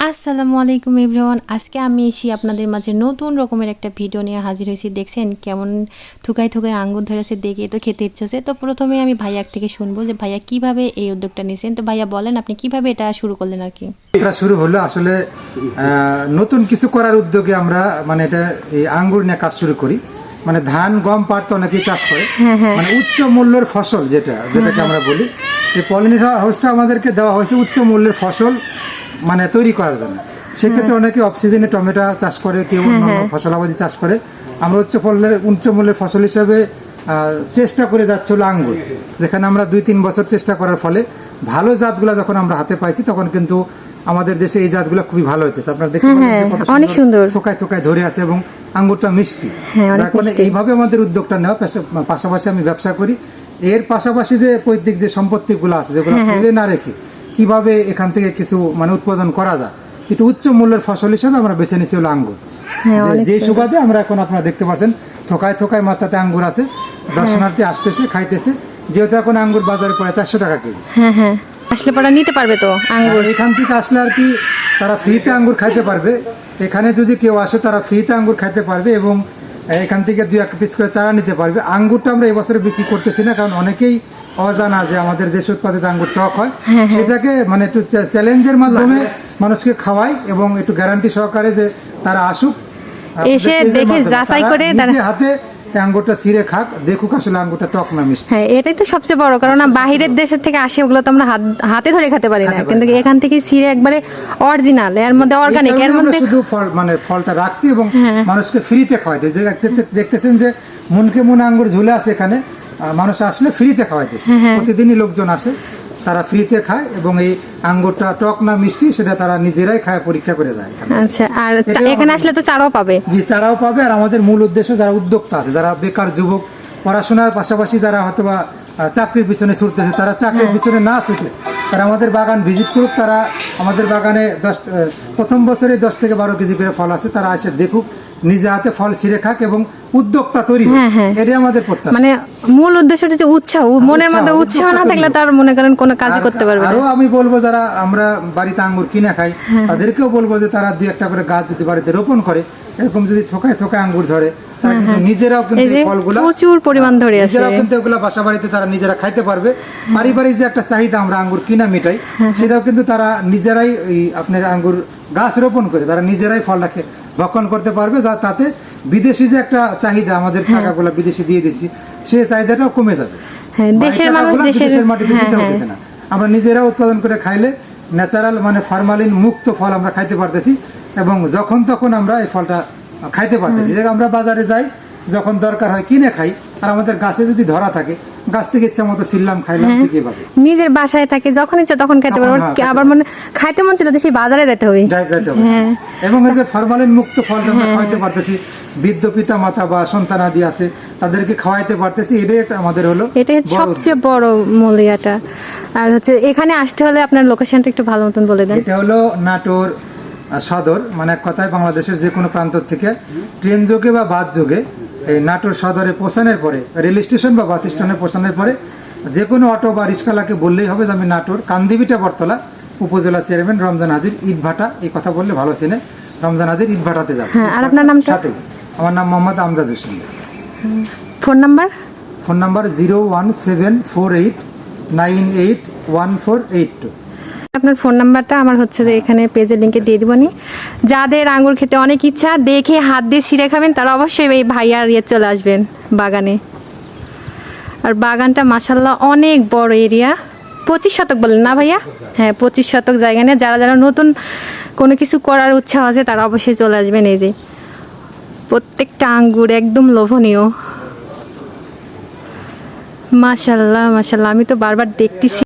আসসালামু আলাইকুম এভরিওয়ান। আজকে আমি এসে আপনাদের মাঝে নতুন রকমের একটা ভিডিও নিয়ে হাজির হয়েছি। দেখছেন কেমন থুকায় থুকায় আঙ্গুর ধরেছে, দেখে তো খেতে ইচ্ছে হচ্ছে। তো প্রথমে আমি ভাইয়ার থেকে শুনবো যে ভাইয়া কিভাবে এই উদ্যোগটা নিয়েছেন। তো ভাইয়া বলেন আপনি কিভাবে এটা শুরু করলেন আর কি। এটা শুরু হলো আসলে নতুন কিছু করার উদ্যোগে আমরা মানে এটা এই আঙ্গুর নিয়ে কাজ শুরু করি। মানে ধান গম পাট তো অনেকেই চাষ করে, মানে উচ্চ মূল্যের ফসল যেটাকে আমরা বলি, এই পলিনেশন হাউসটা আমাদেরকে দেওয়া হয়েছে উচ্চ মূল্যের ফসল মানে তৈরি করার জন্য। সেক্ষেত্রে অনেকে অফ সিজনে টমেটো চাষ করে, কেউ অন্যান্য ফসলাবাদি চাষ করে। আমরা উচ্চ মূল্যের ফসল হিসেবে চেষ্টা করে যাচ্ছে হলো আঙ্গুর, যেখানে আমরা 2-3 বছর চেষ্টা করার ফলে ভালো জাতগুলো যখন আমরা হাতে পাইছি তখন কিন্তু আমাদের দেশে এই জাতগুলো খুবই ভালো হইতেছে। আপনারা দেখতে পাচ্ছেন অনেক সুন্দর থোকায় থোকায় ধরে আছে এবং আঙ্গুরটা মিষ্টি। যার কারণে এইভাবে আমাদের উদ্যোগটা নেওয়া। পাশাপাশি আমি ব্যবসা করি, এর পাশাপাশি যে পৈতৃক যে সম্পত্তিগুলো আছে যেগুলো ফেলে না রেখে কিভাবে এখান থেকে কিছু মানে উৎপাদন করা যায়, একটু উচ্চ মূল্যের ফসল হিসেবে আমরা বেছে নিয়েছি হলো আঙ্গুর। যে সুবাদে আমরা এখন আপনারা দেখতে পাচ্ছেন থোকায় থোকায় মাচাতে আঙ্গুর আছে, দর্শনার্থী আসতেছে খাইতেছে। যেহেতু এখন আঙ্গুর বাজারে পড়ে 400 টাকা কেজি। আসলে পরে নিতে পারবে তো আঙ্গুর, এখান থেকে আসলে আর কি তারা ফ্রিতে আঙ্গুর খাইতে পারবে। এখানে যদি কেউ আসে তারা ফ্রিতে আঙ্গুর খাইতে পারবে এবং এখান থেকে 2-1 পিস করে চারা নিতে পারবে। আঙ্গুরটা আমরা এবছরে বিক্রি করতেছি না, কারণ অনেকেই অজানা যে আমাদের দেশে উৎপাদিত আঙ্গুর টক হয়। সেটাকে মানে একটু চ্যালেঞ্জের মাধ্যমে মানুষকে খাওয়াই এবং একটু গ্যারান্টি সহকারে যে তারা আসুক, এসে দেখে যাচাই করে নিজে হাতে আঙ্গুরটা ছিঁড়ে খাক, দেখুক আসলে আঙ্গুরটা টক না মিষ্টি। হ্যাঁ, এটাই তো সবচেয়ে বড়, কারণ বাহিরের দেশের থেকে আসে ওগুলো তো আমরা হাতে ধরে খেতে পারি না, কিন্তু এখান থেকে ছিঁড়ে একবারে অরিজিনাল, এর মধ্যে অর্গানিক, এর মধ্যে শুধু ফল মানে ফলটা রাখছি এবং মানুষকে ফ্রিতে খাওয়াইতে। দেখতেছেন যে মনকে মন আঙ্গুর ঝুলে আছে এখানে, মানুষ আসলে ফ্রিতে খাওয়াইতেছে। প্রতিদিনই লোকজন আসে, তারা ফ্রিতে খায় এবং এই আঙ্গুরটা টক না মিষ্টি সেটা তারা নিজেরাই খায়, পরীক্ষা করে যায়। আচ্ছা, আর এখানে আসলে তো চারাও পাবে। জি, চারাও পাবে। আর আমাদের মূল উদ্দেশ্য যারা উদ্যোক্তা আছে, যারা বেকার যুবক, পড়াশোনার পাশাপাশি যারা হয়তোবা চাকরির পিছনে ছুটতেছে, তারা চাকরির পিছনে না ছুটে তারা আমাদের বাগান ভিজিট করুক। তারা আমাদের বাগানে প্রথম বছরে 10 থেকে 12 কেজি করে ফল আছে, তারা এসে দেখুক, নিজে হাতে ফল ছিঁড়ে খাক এবং উদ্যোক্তা তৈরি হোক। এটাই আমাদের প্রত্যাশা। মানে মূল উদ্দেশ্যটা যে উৎসাহ, মনের মধ্যে উৎসাহ না থাকলে তার মনে করেন কোনো কাজই করতে পারবে না। আরো আমি বলবো যারা আমরা বাড়িতে আঙ্গুর কিনে খাই তাদেরকেও বলবো যে তারা 2-1টা করে গাছ যদি বাড়িতে রোপণ করে, এরকম যদি থোকায় থোকায় আঙ্গুর ধরে, তারা কিন্তু নিজেরাও কিন্তু এই ফলগুলো প্রচুর পরিমাণ ধরে আছে, নিজেরাও কিন্তু এগুলা বাসা বাড়িতে তারা নিজেরা খাইতে পারবে। পারিবারিক যে একটা চাহিদা আমরা আঙ্গুর কিনা মিটাই, সেটাও কিন্তু তারা নিজেরাই আপনার আঙ্গুর গাছ রোপণ করে তারা নিজেরাই ফলটাকে ভক্ষণ করতে পারবে। যা তাতে বিদেশি যে একটা চাহিদা আমাদের টাকাগুলো বিদেশি দিয়ে দিচ্ছি, সেই চাহিদাটাও কমে যাবে। দেশের মানুষ দেশের মাটিতে দিতে হতেছে না, আমরা নিজেরা উৎপাদন করে খাইলে ন্যাচারাল মানে ফরমালিন মুক্ত ফল আমরা খাইতে পারতেছি এবং যখন তখন আমরা এই ফলটা খাইতে পারতেছি। আমরা বাজারে যাই, যখন দরকার হয় কিনে খাই, আর আমাদের গাছে যদি ধরা থাকে গাছ থেকে ইচ্ছা মতো ছিললাম খাইলাম, ঠিকই পাবে। নিজের বাসায় থাকে, যখন ইচ্ছা তখন খেতে পারবো। আবার মানে খাইতে মন ছিল সেই বাজারে যেতে হবে। এবং এই যে ফরমালিন মুক্ত ফল আমরা খাওয়াইতে পারতেছি, বৃদ্ধ পিতা মাতা বা সন্তানাদি আছে তাদেরকে খাওয়াইতে পারতেছি, এটাই একটা আমাদের হলো এটাই সবচেয়ে বড় মূল্যটা। আর হচ্ছে এখানে আসতে হলে আপনার লোকেশনটা একটু ভালো মতন বলে দেন। এটা হলো নাটোর সদর, মানে এক কথায় বাংলাদেশের যে কোনো প্রান্ত থেকে ট্রেন যোগে বা বাস যোগে এই নাটোর সদরে পৌঁছানোর পরে, রেল স্টেশন বা বাস স্টেশনে পৌঁছানোর পরে যে কোনো অটো বা রিক্সাওয়ালাকে বললেই হবে যে আমি নাটোর কান্দিবিটা বটতলা উপজেলা চেয়ারম্যান রমজান হাজির ইটভাটা, এই কথা বললে ভালো চেনে, রমজান হাজির ইটভাটাতে যাবে। আর আপনার নাম? সাথে আমার নাম মোহাম্মদ আমজাদ হোসেন। Phone number 01748981482। আপনার ফোন নাম্বারটা আমার হচ্ছে যে এখানে পেজের লিঙ্কে দিয়ে দিবনি। যাদের আঙ্গুর খেতে অনেক ইচ্ছা, দেখে হাত দিয়ে ছিঁড়ে খাবেন, তারা অবশ্যই এই ভাইয়ার চলে আসবেন বাগানে। আর বাগানটা মাশাআল্লাহ অনেক বড় এরিয়া, 25 শতক বললেন না ভাইয়া? হ্যাঁ, 25 শতক জায়গা নিয়ে যারা যারা নতুন কোনো কিছু করার উৎসাহ আছে তারা অবশ্যই চলে আসবেন। এই যে প্রত্যেকটা আঙ্গুর একদম লোভনীয়, মাশাআল্লাহ মাশাআল্লাহ। আমি তো বারবার দেখতেছি।